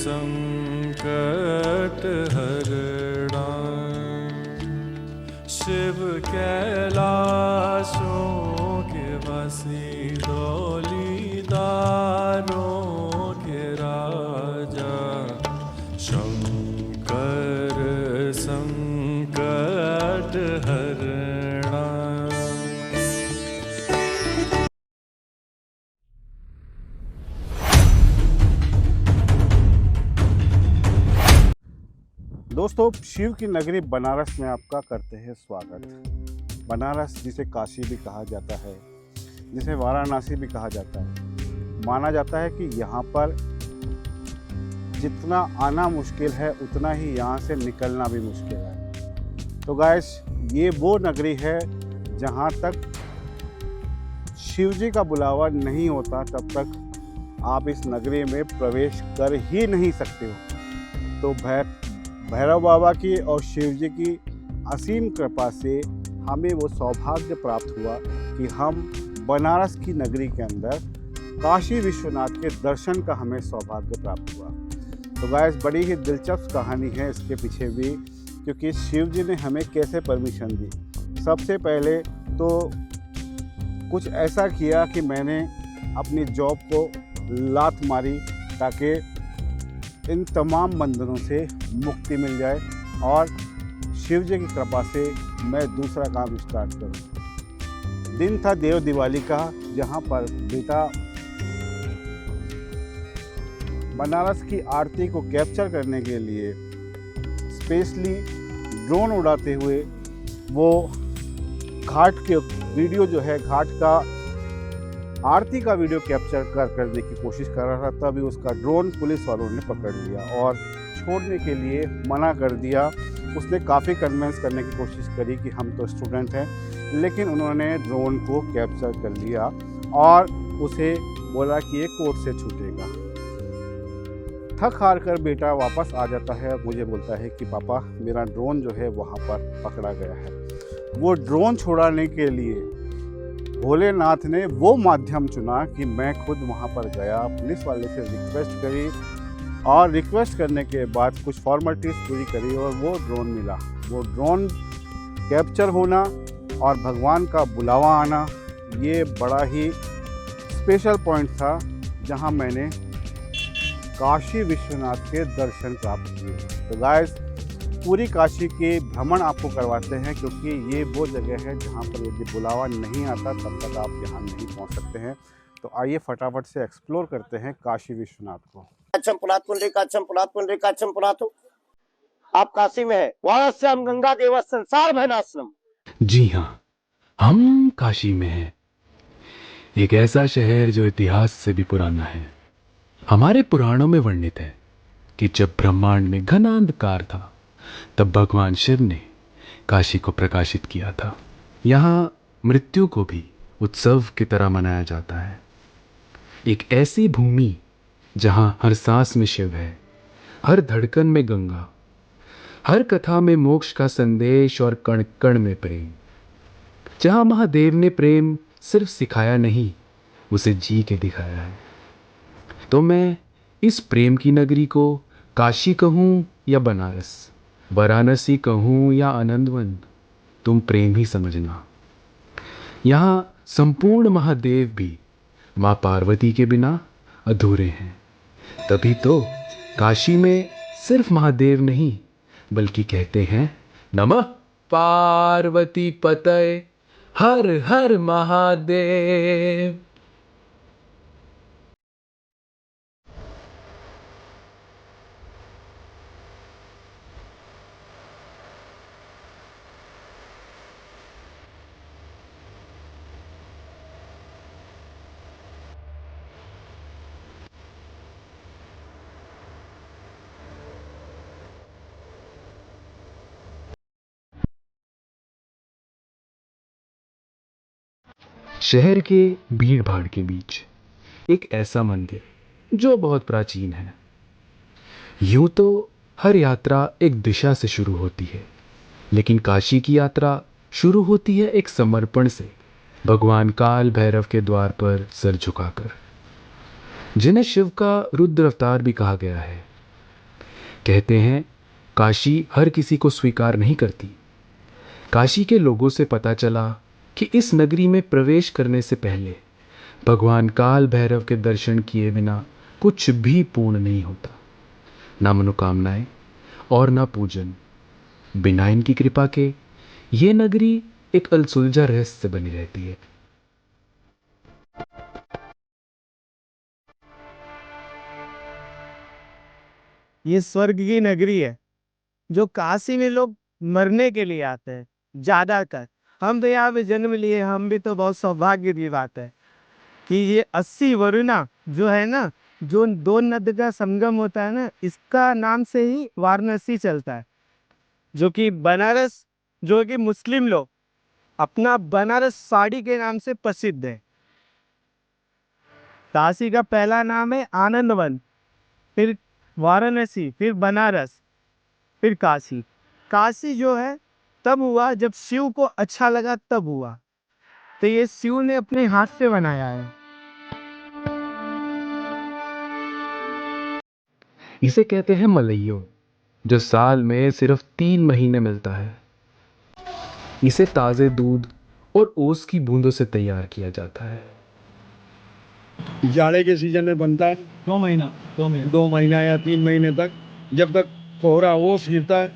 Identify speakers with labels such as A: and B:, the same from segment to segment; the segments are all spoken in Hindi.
A: संकट हरणा शिव कैलाशों के वासी धौलीधारों के राजा शंकर संकट हरणा।
B: दोस्तों, शिव की नगरी बनारस में आपका करते हैं स्वागत। बनारस जिसे काशी भी कहा जाता है, जिसे वाराणसी भी कहा जाता है, माना जाता है कि यहाँ पर जितना आना मुश्किल है उतना ही यहाँ से निकलना भी मुश्किल है। तो गाइस, ये वो नगरी है जहाँ तक शिव जी का बुलावा नहीं होता तब तक आप इस नगरी में प्रवेश कर ही नहीं सकते हो। तो भैरव बाबा की और शिव जी की असीम कृपा से हमें वो सौभाग्य प्राप्त हुआ कि हम बनारस की नगरी के अंदर काशी विश्वनाथ के दर्शन का हमें सौभाग्य प्राप्त हुआ। तो गाइस, बड़ी ही दिलचस्प कहानी है इसके पीछे भी, क्योंकि शिव जी ने हमें कैसे परमिशन दी। सबसे पहले तो कुछ ऐसा किया कि मैंने अपनी जॉब को लात मारी ताकि इन तमाम बंधनों से मुक्ति मिल जाए और शिव जी की कृपा से मैं दूसरा काम स्टार्ट करूं। दिन था देव दिवाली का, जहां पर बेटा बनारस की आरती को कैप्चर करने के लिए स्पेशली ड्रोन उड़ाते हुए वो घाट के वीडियो जो है, घाट का आरती का वीडियो कैप्चर करने की कोशिश कर रहा था। तभी उसका ड्रोन पुलिस वालों ने पकड़ लिया और छोड़ने के लिए मना कर दिया। उसने काफ़ी कन्विंस करने की कोशिश करी कि हम तो स्टूडेंट हैं, लेकिन उन्होंने ड्रोन को कैप्चर कर लिया और उसे बोला कि ये कोर्ट से छूटेगा। थक हार कर बेटा वापस आ जाता है और मुझे बोलता है कि पापा, मेरा ड्रोन जो है वहाँ पर पकड़ा गया है। वो ड्रोन छुड़ाने के लिए भोलेनाथ ने वो माध्यम चुना कि मैं खुद वहाँ पर गया, पुलिस वाले से रिक्वेस्ट करी और रिक्वेस्ट करने के बाद कुछ फॉर्मेलिटीज़ पूरी करी और वो ड्रोन मिला। वो ड्रोन कैप्चर होना और भगवान का बुलावा आना, ये बड़ा ही स्पेशल पॉइंट था जहाँ मैंने काशी विश्वनाथ के दर्शन प्राप्त किए। तो गाइस, पूरी काशी के भ्रमण आपको करवाते हैं, क्योंकि ये वो जगह है जहाँ पर यदि बुलावा नहीं आता तब तक आप यहाँ नहीं पहुँच सकते हैं। तो आइए फटाफट से एक्सप्लोर करते हैं काशी विश्वनाथ को।
C: आप काशी में है, वारास्याम गंगा देव संसार भयनाश्रम।
D: जी हाँ, हम काशी में हैं। एक ऐसा शहर जो इतिहास से भी पुराना है। हमारे पुराणों में वर्णित है कि जब ब्रह्मांड में घना अंधकार था तब भगवान शिव ने काशी को प्रकाशित किया था। यहाँ मृत्यु को भी उत्सव की तरह मनाया जाता है। एक ऐसी भूमि जहाँ हर सांस में शिव है, हर धड़कन में गंगा, हर कथा में मोक्ष का संदेश और कण कण में प्रेम। जहाँ महादेव ने प्रेम सिर्फ सिखाया नहीं, उसे जी के दिखाया है। तो मैं इस प्रेम की नगरी को काशी कहूँ या बनारस, वाराणसी कहूँ या आनंदवन, तुम प्रेम ही समझना। यहाँ संपूर्ण महादेव भी माँ पार्वती के बिना अधूरे हैं। तभी तो काशी में सिर्फ महादेव नहीं, बल्कि कहते हैं नमः पार्वती पतये हर हर महादेव। शहर के भीड़ भाड़ के बीच एक ऐसा मंदिर जो बहुत प्राचीन है। यूं तो हर यात्रा एक दिशा से शुरू होती है, लेकिन काशी की यात्रा शुरू होती है एक समर्पण से, भगवान काल भैरव के द्वार पर सर झुकाकर, जिन्हें शिव का रुद्र अवतार भी कहा गया है। कहते हैं काशी हर किसी को स्वीकार नहीं करती। काशी के लोगों से पता चला कि इस नगरी में प्रवेश करने से पहले भगवान काल भैरव के दर्शन किए बिना कुछ भी पूर्ण नहीं होता, ना मनोकामनाएं और ना पूजन। बिना इनकी कृपा के ये नगरी एक अनसुलझा रहस्य बनी रहती है।
E: ये स्वर्ग की नगरी है जो काशी में लोग मरने के लिए आते हैं ज्यादातर। हम तो यहाँ पे जन्म लिए, हम भी तो बहुत सौभाग्य की बात है कि ये 80 वरुणा जो है ना, जो दो नदी का संगम होता है ना, इसका नाम से ही वाराणसी चलता है। जो कि बनारस, जो कि मुस्लिम लोग अपना बनारस साड़ी के नाम से प्रसिद्ध है। काशी का पहला नाम है आनंदवन, फिर वाराणसी, फिर बनारस, फिर काशी। काशी जो है तब हुआ जब शिव को अच्छा लगा, तब हुआ। तो ये शिव ने अपने हाथ से बनाया है।
D: इसे कहते हैं मलइयो, जो साल में सिर्फ 3 महीने मिलता है। इसे ताजे दूध और ओस की बूंदों से तैयार किया जाता है।
F: जाड़े के सीजन में बनता है 2 महीना या 3 महीने तक, जब तक कोहरा ओस गिरता है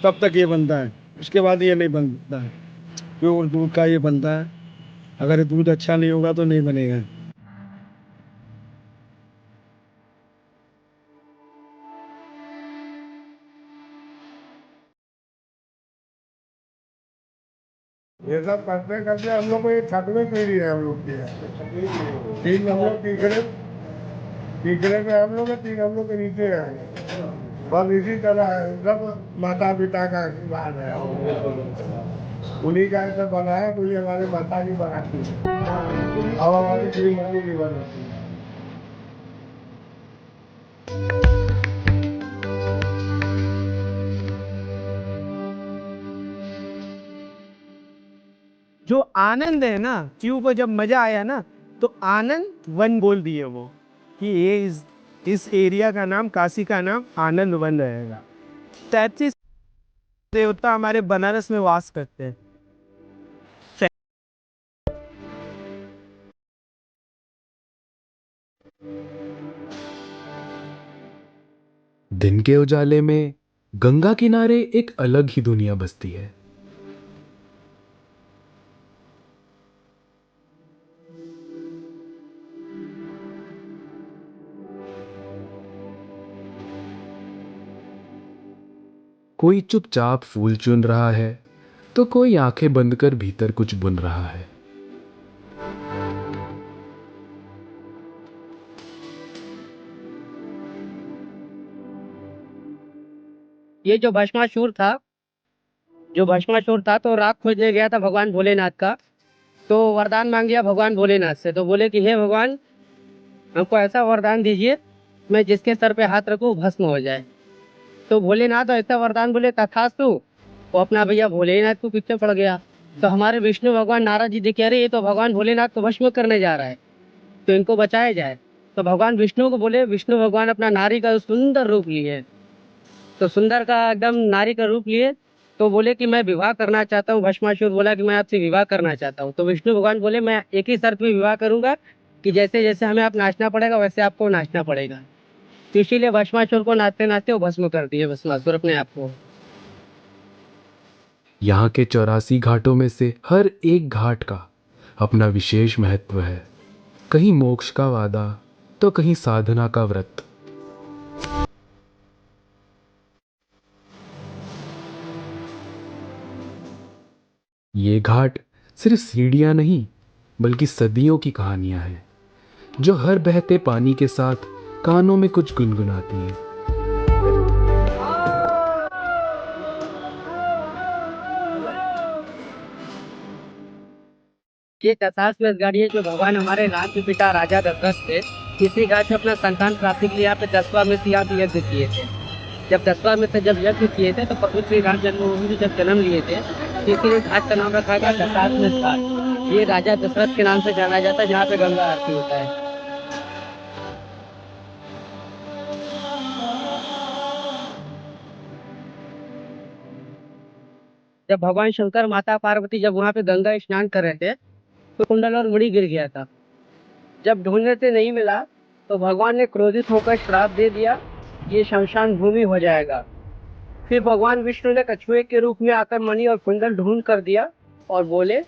F: तब तक ये बनता है। उसके बाद ये नहीं बनता है। प्योर दूध का ये बनता है। अगर ये दूध अच्छा नहीं होगा तो नहीं बनेगा।
G: ये सब करते करते हम लोग को ये छठवीं पीढ़ी है हम लोग की। तीन हम लोग तीसरे में हम लोग है, 3 हम लोग के नीचे है। बस इसी तरह है, सब माता पिता का आशीर्वाद है। उन्हीं का ऐसा बना है, तो ये हमारे माता जी बनाती है और हमारी श्री मम्मी भी बनाती है।
E: जो आनंद है ना, शिव को जब मजा आया ना, तो आनंद वन बोल दिए वो, कि ये इस एरिया का नाम, काशी का नाम आनंद वन रहेगा। 33 देवता हमारे बनारस में वास करते हैं।
D: दिन के उजाले में गंगा किनारे एक अलग ही दुनिया बसती है। कोई चुपचाप फूल चुन रहा है, तो कोई आंखें बंद कर भीतर कुछ बुन रहा है।
C: ये जो भस्मासुर था तो राख खोजने गया था भगवान भोलेनाथ का। तो वरदान मांग लिया भगवान भोलेनाथ से। तो बोले कि हे भगवान, हमको ऐसा वरदान दीजिए, मैं जिसके सर पे हाथ रखूं भस्म हो जाए। तो भोलेनाथ ऐसा वरदान बोले, तथास्तु। वो अपना भैया भोलेनाथ को पीछे पड़ गया। तो हमारे विष्णु भगवान नारद जी देखे, अरे ये तो भगवान भोलेनाथ को भस्म करने जा रहा है, तो इनको बचाया जाए। तो भगवान विष्णु को बोले, विष्णु भगवान अपना नारी का सुंदर रूप लिए, तो सुंदर का एकदम नारी का रूप लिए। तो बोले कि मैं विवाह करना चाहता हूँ। भस्मासुर बोला कि मैं आपसे विवाह करना चाहता हूँ। तो विष्णु भगवान बोले, मैं एक ही शर्त पे विवाह करूंगा कि जैसे जैसे हमें आप नाचना पड़ेगा वैसे आपको नाचना पड़ेगा। तो इसीलिए भस्मासुर को नाचते नाचते वो भस्म कर दिए भस्मासुर अपने आप को।
D: यहाँ के 84 घाटों में से हर एक घाट का अपना विशेष महत्व है। कहीं मोक्ष का वादा, तो कहीं साधना का व्रत। ये घाट सिर्फ सीढ़ियां नहीं, बल्कि सदियों की कहानियां हैं, जो हर बहते पानी के साथ कानों में कुछ गुनगुनाती हैं।
C: ये 50 गाड़ी है जो भगवान हमारे राम के पिता राजा दशरथ थे। इसी घाट से अपना संतान प्राप्ति के लिए यहाँ पे 10वां में यहाँ यज्ञ किए थे। जब 10वां में से जब यज्ञ किए थे तो प्रभु श्री राम जन्मभूमि में जब जन्म लिए थे, इसीलिए घाट का नाम रखा गया दशाश्वमेध घाट। ये राजा दशरथ के नाम से जाना जाता है, जहाँ पे गंगा आरती होता है। जब भगवान शंकर माता पार्वती जब वहाँ पे गंगा स्नान कर रहे थे तो कुंडल और मुड़ी गिर गया था। जब ढूंढने से नहीं मिला तो भगवान ने क्रोधित होकर श्राप दे दिया, ये शमशान भूमि हो जाएगा। फिर भगवान विष्णु ने कछुए के रूप में आकर मणि और कुंडल ढूंढ कर दिया और बोले,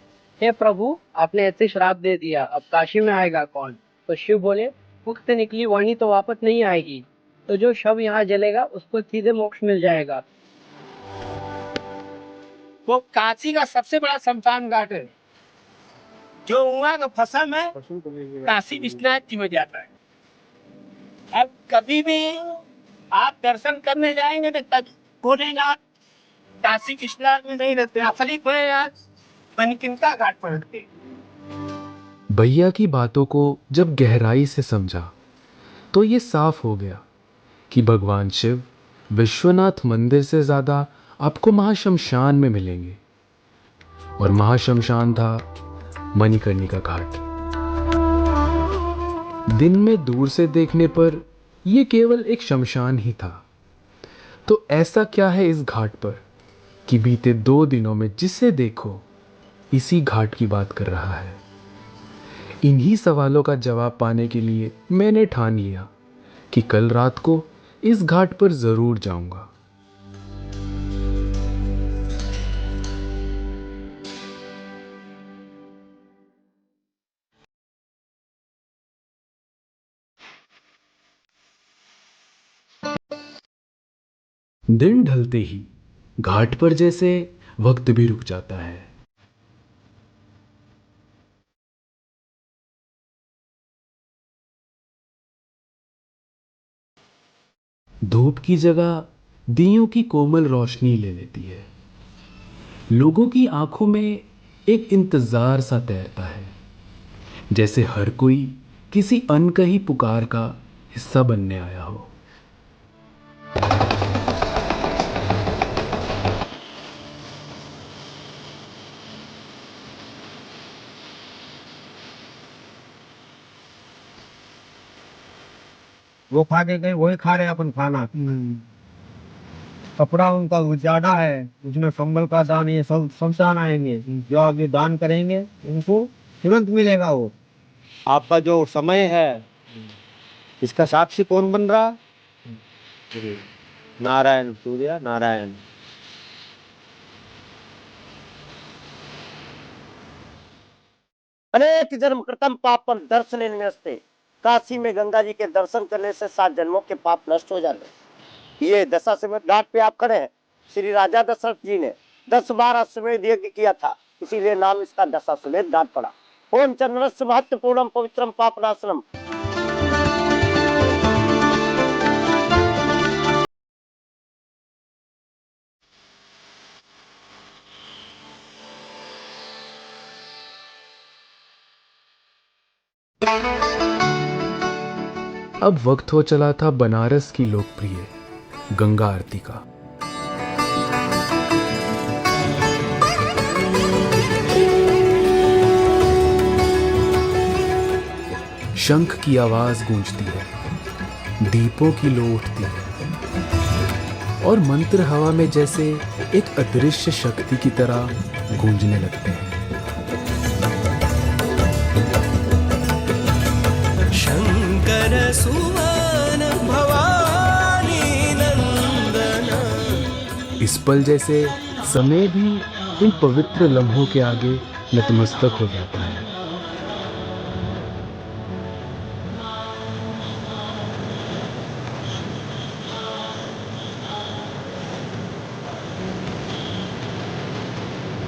C: हे प्रभु, आपने ऐसे श्राप दे दिया, अब काशी में आएगा कौन? तो शिव बोले, मुख से निकली वाणी तो वापस नहीं आएगी, तो जो शव यहाँ जलेगा उसको सीधे मोक्ष मिल जाएगा। वो काशी का सबसे बड़ा शमशान घाट है, जो वहाँ का फसल में काशी विश्वनाथ जी में जाता है। अब कभी भी आप दर्शन करने जाएंगे तो तब बोलेगा काशी विश्वनाथ में नहीं रहते, असली यार मणिकर्णिका घाट पर रहते।
D: भैया की बातों को जब गहराई से समझा तो ये साफ हो गया कि भगवान शिव विश्वनाथ मंदिर से ज़्यादा आपको महाशमशान में मिलेंगे, और महाशमशान था मणिकर्णिका घाट। दिन में दूर से देखने पर यह केवल एक शमशान ही था, तो ऐसा क्या है इस घाट पर कि बीते 2 दिनों में जिसे देखो इसी घाट की बात कर रहा है। इन्हीं सवालों का जवाब पाने के लिए मैंने ठान लिया कि कल रात को इस घाट पर जरूर जाऊंगा। दिन ढलते ही घाट पर जैसे वक्त भी रुक जाता है। धूप की जगह दियों की कोमल रोशनी ले लेती है। लोगों की आंखों में एक इंतजार सा तैरता है, जैसे हर कोई किसी अनकही पुकार का हिस्सा बनने आया हो।
F: वो खा के गए, वही खा रहे हैं अपन खाना। कपड़ा उनका ज्यादा है, उसमें कंबल का दान, ये सब शमशान आएंगे। जो आगे दान करेंगे उनको तुरंत मिलेगा। वो आपका जो समय है, इसका साक्षी कौन बन रहा? नारायण, सूर्य नारायण।
H: अनेक जन्म कृतम पापम दर्शन नस्ते। काशी में गंगा जी के दर्शन करने से 7 जन्मों के पाप नष्ट हो जाते। ये दशाश्वमेध घाट पे आप खड़े हैं। श्री राजा दशरथ जी ने 10 बार अश्वमेध यज्ञ किया था, इसीलिए नाम इसका दशाश्वमेध घाट पड़ा। ओम चंद्रस्य महत्वपूर्णम पवित्रम पापनाशनम।
D: अब वक्त हो चला था बनारस की लोकप्रिय गंगा आरती का। शंख की आवाज गूंजती है, दीपों की लो उठती है और मंत्र हवा में जैसे एक अदृश्य शक्ति की तरह गूंजने लगते हैं।
A: शंकर सुवन भवानी नंदन।
D: इस पल जैसे समय भी इन पवित्र लम्हों के आगे नतमस्तक हो जाता है।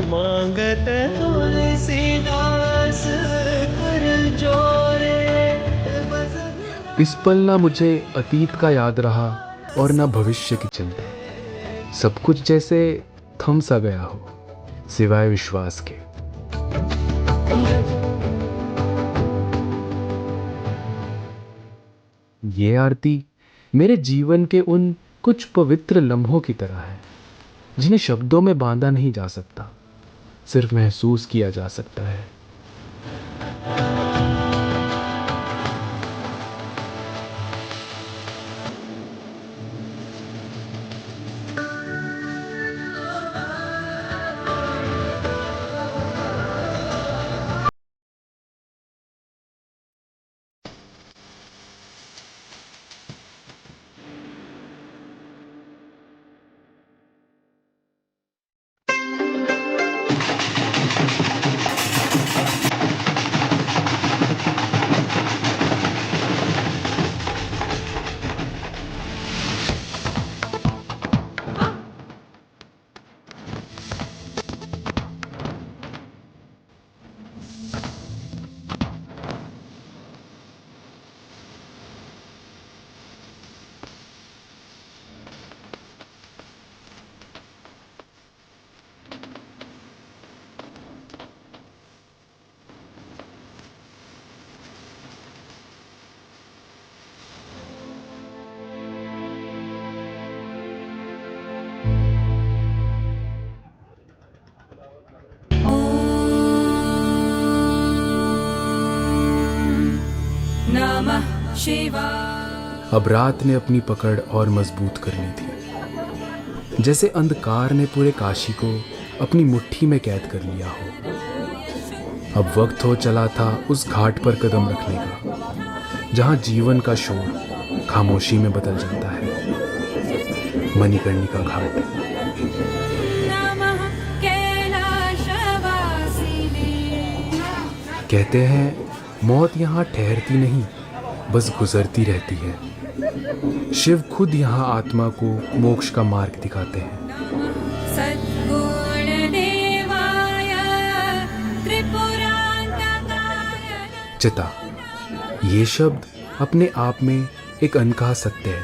A: मांगत तुलसीदास कर जोरे।
D: इस पल ना मुझे अतीत का याद रहा और ना भविष्य की चिंता। सब कुछ जैसे थम सा गया हो, सिवाय विश्वास के। ये आरती मेरे जीवन के उन कुछ पवित्र लम्हों की तरह है, जिन्हें शब्दों में बांधा नहीं जा सकता, सिर्फ महसूस किया जा सकता है। अब रात ने अपनी पकड़ और मजबूत कर ली थी, जैसे अंधकार ने पूरे काशी को अपनी मुट्ठी में कैद कर लिया हो। अब वक्त हो चला था उस घाट पर कदम रखने का, जहां जीवन का शोर खामोशी में बदल जाता है। मणिकर्णिका घाट। कहते हैं मौत यहाँ ठहरती नहीं, बस गुजरती रहती है। शिव खुद यहाँ आत्मा को मोक्ष का मार्ग दिखाते हैं। चिता, ये शब्द अपने आप में एक अनकहा सत्य है,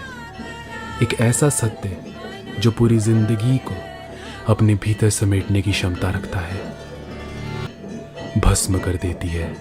D: एक ऐसा सत्य जो पूरी जिंदगी को अपने भीतर समेटने की क्षमता रखता है, भस्म कर देती है।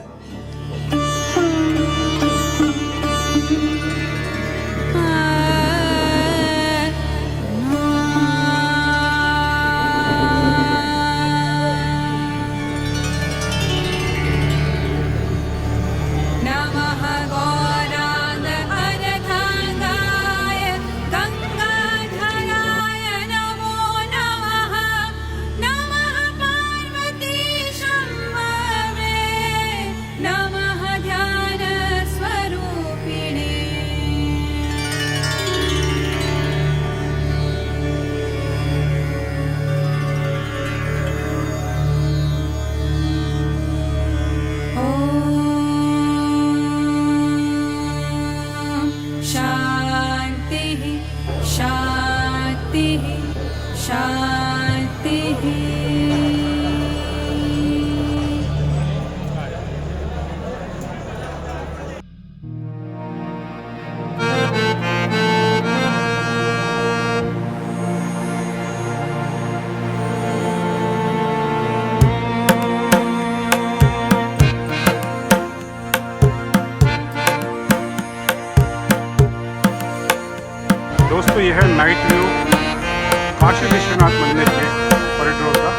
B: दोस्तों, यह है नाइट व्यू काशी विश्वनाथ मंदिर के कॉरिडोर का।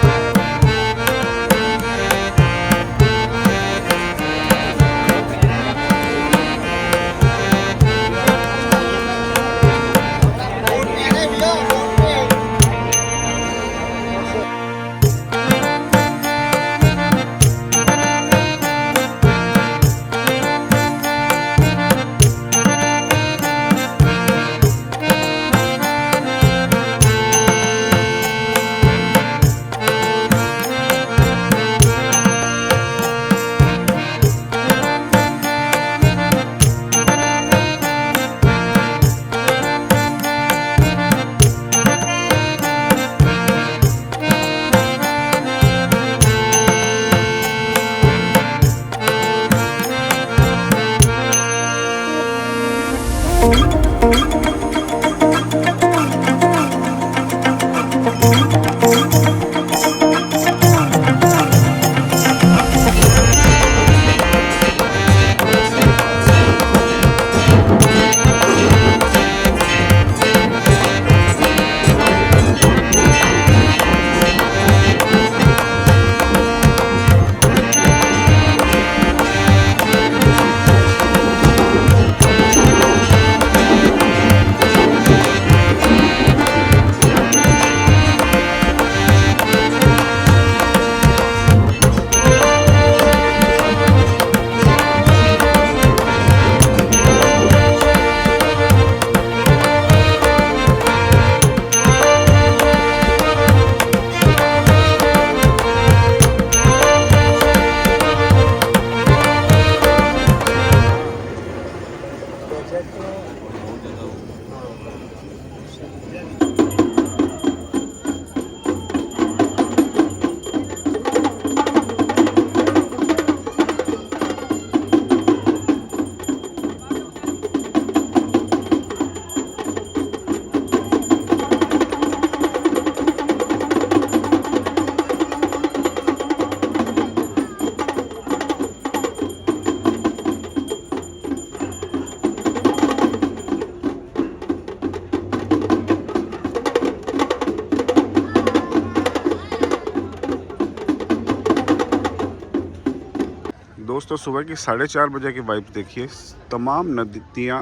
B: दोस्तों सुबह की 4:30 बजे की वाइब देखिए। तमाम नदियाँ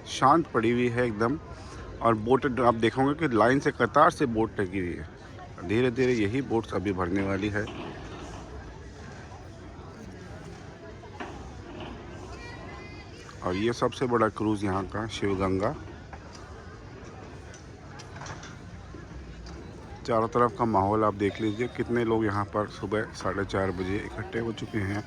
B: शांत पड़ी हुई है एकदम, और बोट आप देखोगे कि लाइन से कतार से बोट लगी हुई है। धीरे धीरे यही बोट्स अभी भरने वाली है। और ये सबसे बड़ा क्रूज़ यहाँ का शिवगंगा। चारों तरफ का माहौल आप देख लीजिए, कितने लोग यहाँ पर सुबह 4:30 बजे इकट्ठे हो चुके हैं।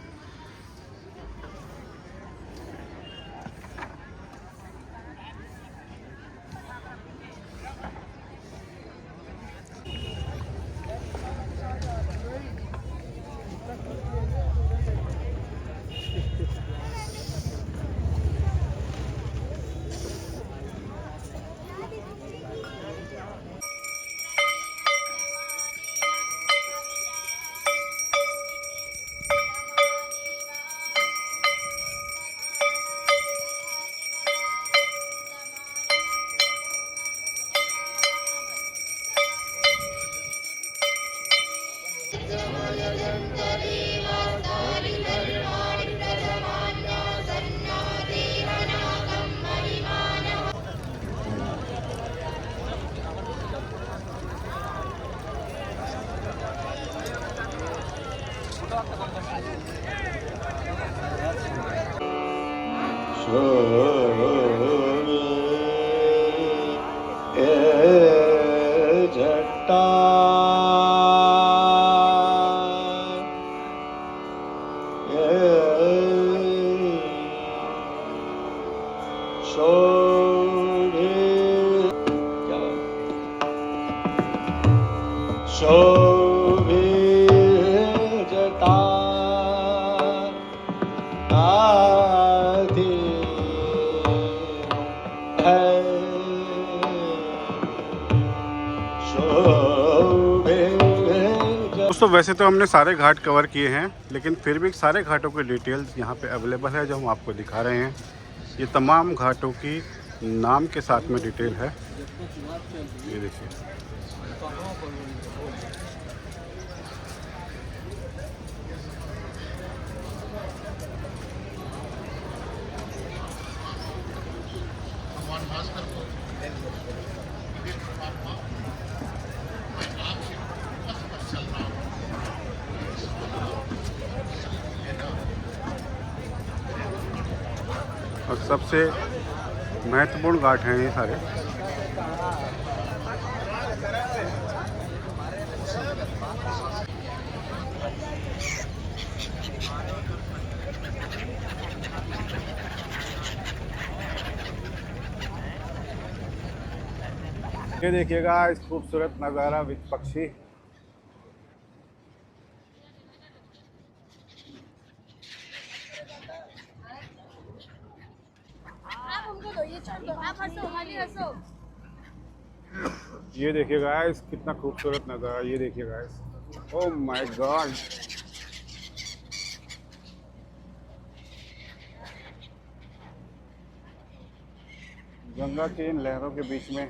B: दोस्तों वैसे तो हमने सारे घाट कवर किए हैं, लेकिन फिर भी सारे घाटों की डिटेल्स यहाँ पे अवेलेबल है जो हम आपको दिखा रहे हैं। ये तमाम घाटों की नाम के साथ में डिटेल है, ये देखिए। और सबसे महत्वपूर्ण घाट हैं ये सारे। ये देखिएगा इस खूबसूरत नज़ारा विद पक्षी। ये देखिए गाइस कितना खूबसूरत नज़ारा, ये देखिए guys, oh my God. Ganga की इन लहरों के बीच में